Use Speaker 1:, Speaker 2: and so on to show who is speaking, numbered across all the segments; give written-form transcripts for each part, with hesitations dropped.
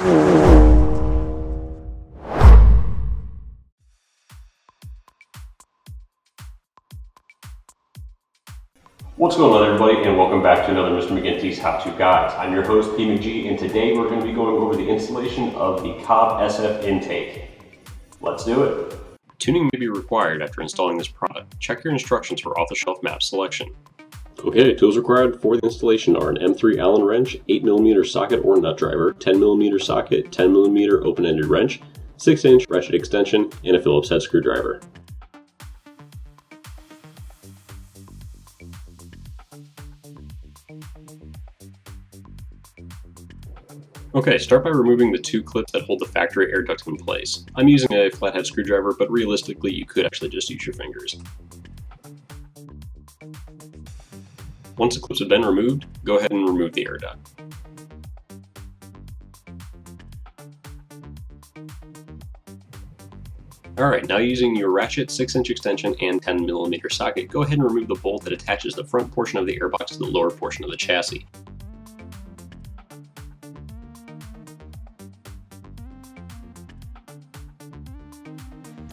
Speaker 1: What's going on, everybody, and welcome back to another Mr. McGuinty's How-To Guides. I'm your host, P. McG, and today we're going to be going over the installation of the COBB SF Intake. Let's do it. Tuning may be required after installing this product. Check your instructions for off-the-shelf map selection. Okay, tools required for the installation are an M3 Allen wrench, 8mm socket or nut driver, 10mm socket, 10mm open-ended wrench, 6-inch ratchet extension, and a Phillips head screwdriver. Okay, start by removing the two clips that hold the factory air duct in place. I'm using a flathead screwdriver, but realistically you could actually just use your fingers. Once the clips have been removed, go ahead and remove the air duct. Alright, now using your ratchet, 6-inch extension, and 10mm socket, go ahead and remove the bolt that attaches the front portion of the airbox to the lower portion of the chassis.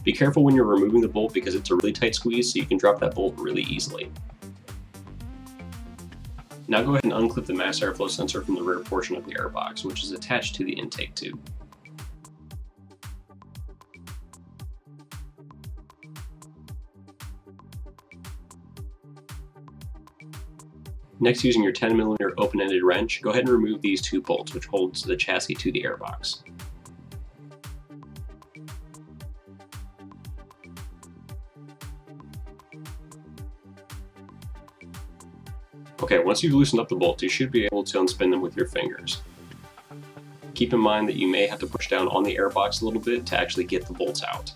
Speaker 1: Be careful when you're removing the bolt because it's a really tight squeeze, so you can drop that bolt really easily. Now go ahead and unclip the mass airflow sensor from the rear portion of the airbox, which is attached to the intake tube. Next, using your 10mm open-ended wrench, go ahead and remove these two bolts, which holds the chassis to the airbox. Okay, once you've loosened up the bolts, you should be able to unspin them with your fingers. Keep in mind that you may have to push down on the airbox a little bit to actually get the bolts out.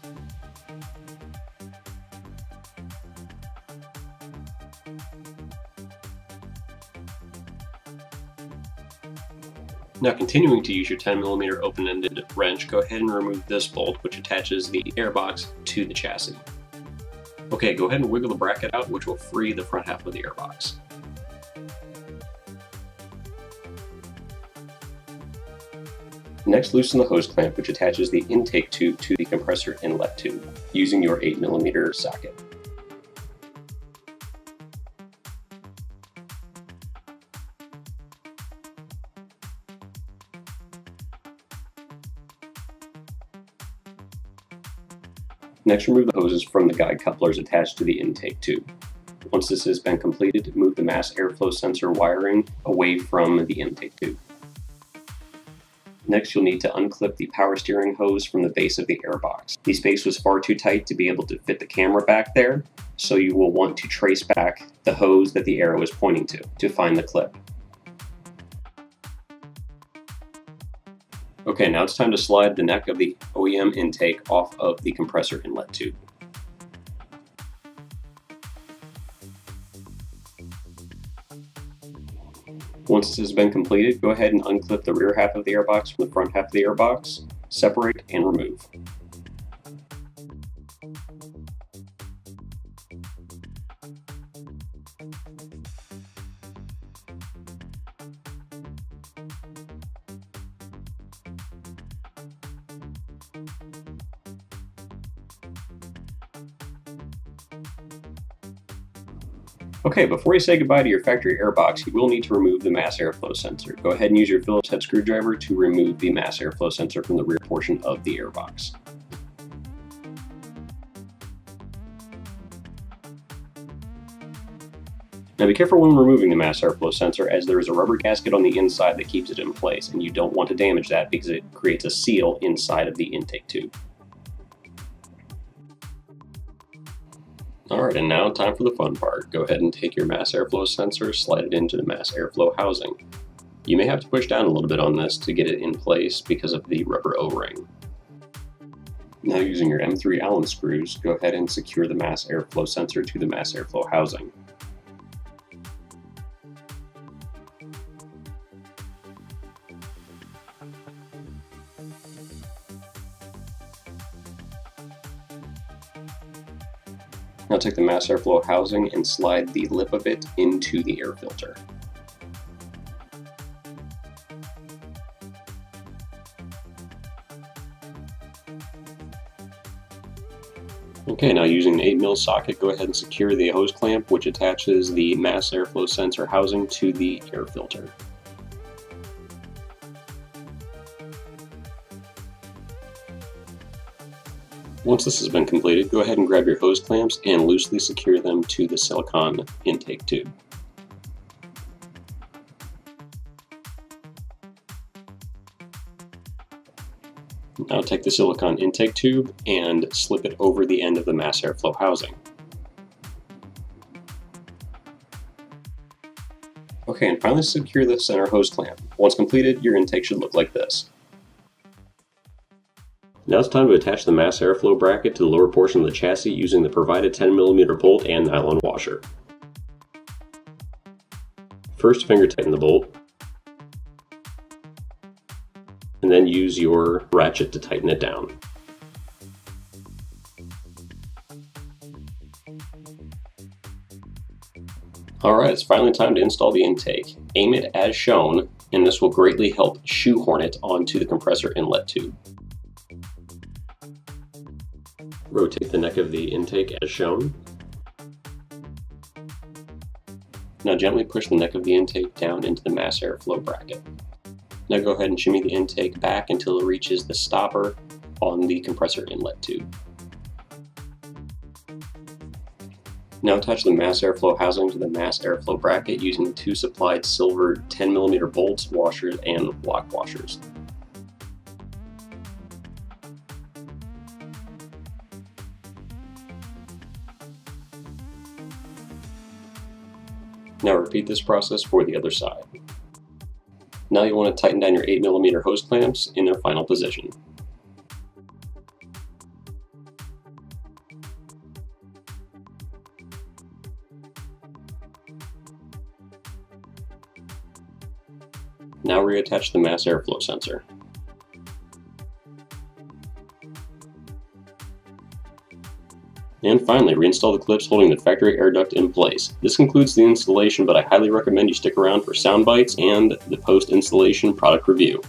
Speaker 1: Now, continuing to use your 10mm open-ended wrench, go ahead and remove this bolt, which attaches the airbox to the chassis. Okay, go ahead and wiggle the bracket out, which will free the front half of the airbox. Next, loosen the hose clamp, which attaches the intake tube to the compressor inlet tube, using your 8mm socket. Next, remove the hoses from the guide couplers attached to the intake tube. Once this has been completed, move the mass airflow sensor wiring away from the intake tube. Next, you'll need to unclip the power steering hose from the base of the airbox. The space was far too tight to be able to fit the camera back there, so you will want to trace back the hose that the arrow is pointing to find the clip. Okay, now it's time to slide the neck of the OEM intake off of the compressor inlet tube. Once this has been completed, go ahead and unclip the rear half of the airbox from the front half of the airbox, separate and remove. Okay, before you say goodbye to your factory airbox, you will need to remove the mass airflow sensor. Go ahead and use your Phillips head screwdriver to remove the mass airflow sensor from the rear portion of the airbox. Now be careful when removing the mass airflow sensor, as there is a rubber gasket on the inside that keeps it in place, and you don't want to damage that because it creates a seal inside of the intake tube. Alright, and now time for the fun part. Go ahead and take your mass airflow sensor, slide it into the mass airflow housing. You may have to push down a little bit on this to get it in place because of the rubber O-ring. Now, using your M3 Allen screws, go ahead and secure the mass airflow sensor to the mass airflow housing. Now take the mass airflow housing and slide the lip of it into the air filter. Okay, now using an 8mm socket, go ahead and secure the hose clamp, which attaches the mass airflow sensor housing to the air filter. Once this has been completed, go ahead and grab your hose clamps and loosely secure them to the silicone intake tube. Now take the silicone intake tube and slip it over the end of the mass airflow housing. Okay, and finally secure the center hose clamp. Once completed, your intake should look like this. Now it's time to attach the mass airflow bracket to the lower portion of the chassis using the provided 10mm bolt and nylon washer. First, finger tighten the bolt, and then use your ratchet to tighten it down. Alright, it's finally time to install the intake. Aim it as shown, and this will greatly help shoehorn it onto the compressor inlet tube. Rotate the neck of the intake as shown. Now gently push the neck of the intake down into the mass airflow bracket. Now go ahead and shimmy the intake back until it reaches the stopper on the compressor inlet tube. Now attach the mass airflow housing to the mass airflow bracket using two supplied silver 10mm bolts, washers, and lock washers. Now repeat this process for the other side. Now you want to tighten down your 8mm hose clamps in their final position. Now reattach the mass airflow sensor. And finally, reinstall the clips holding the factory air duct in place. This concludes the installation, but I highly recommend you stick around for sound bites and the post-installation product review.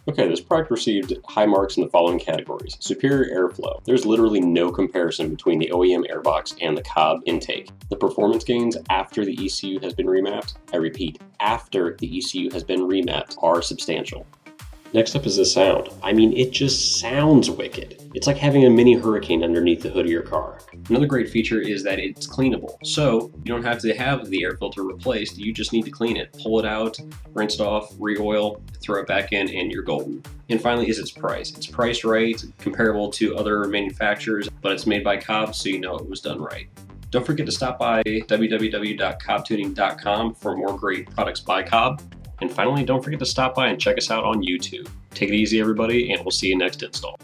Speaker 1: Okay, this product received high marks in the following categories. Superior airflow. There's literally no comparison between the OEM airbox and the COBB intake. The performance gains after the ECU has been remapped, I repeat, after the ECU has been remapped, are substantial. Next up is the sound. I mean, it just sounds wicked. It's like having a mini hurricane underneath the hood of your car. Another great feature is that it's cleanable. So you don't have to have the air filter replaced, you just need to clean it. Pull it out, rinse it off, re-oil, throw it back in, and you're golden. And finally is its price. It's priced right, comparable to other manufacturers, but it's made by COBB, so you know it was done right. Don't forget to stop by www.cobbtuning.com for more great products by COBB. And finally, don't forget to stop by and check us out on YouTube. Take it easy, everybody, and we'll see you next install.